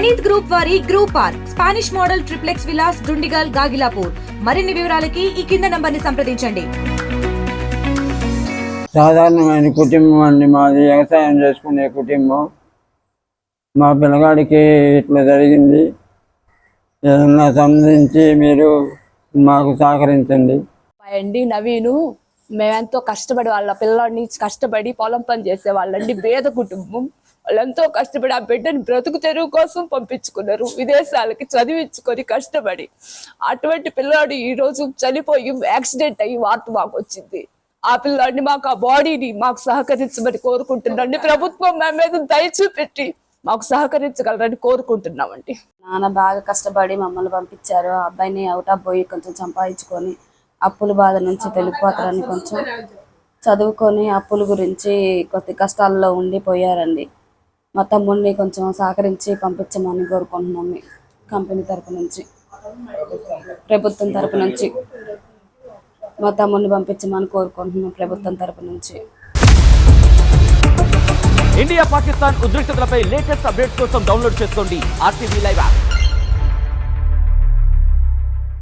Praneeth group వారి group park Spanish model triplex Vilas Dundigal Gagillapur. మరిన్ని వివరాలకి ఈ కింద నంబర్ని సంప్రదించండి. సాధారణమైన కుటుంబం అండి మాది, వ్యవసాయం చేసుకునే కుటుంబం. మా పిల్లగాడికి ఇట్లా జరిగింది, ఏదన్నా సంబంధించి మీరు మాకు సహకరించండి. అండి నవీను, మేమెంతో కష్టపడి వాళ్ళ పిల్లాడిని కష్టపడి పొలం పని చేసే వాళ్ళండి, పేద కుటుంబం. వాళ్ళు ఎంతో కష్టపడి ఆ బిడ్డని బ్రతుకు తెరువు కోసం పంపించుకున్నారు, విదేశాలకి చదివించుకొని కష్టపడి. అటువంటి పిల్లాడు ఈ రోజు చనిపోయి యాక్సిడెంట్ అయ్యి వార్త మాకు వచ్చింది. ఆ పిల్లాడిని మాకు, ఆ బాడీని మాకు సహకరించమని కోరుకుంటున్నాండి. ప్రభుత్వం మా మీద దయ చూపెట్టి మాకు సహకరించగలరని కోరుకుంటున్నామండి. నాన్న బాగా కష్టపడి మమ్మల్ని పంపించారు. ఆ అబ్బాయిని అవుట్ ఆఫ్ పోయి కొంచెం సంపాదించుకొని అప్పుల బాధ నుంచి తెలిపోతారని కొంచెం చదువుకొని అప్పుల గురించి కొద్ది కష్టాల్లో ఉండిపోయారండి. మా తమ్ముడిని కొంచెం సహకరించి పంపించమని కోరుకుంటున్నాం. కంపెనీ తరపు నుంచి, ప్రభుత్వం తరపు నుంచి మా తమ్ముడిని పంపించమని కోరుకుంటున్నాం. ప్రభుత్వం తరపు నుంచి. ఇండియా పాకిస్తాన్ ఉద్రిక్తతలపై లేటెస్ట్ అప్డేట్స్ కోసం డౌన్లోడ్ చేసుకోండి RTV లైవ్ యాప్.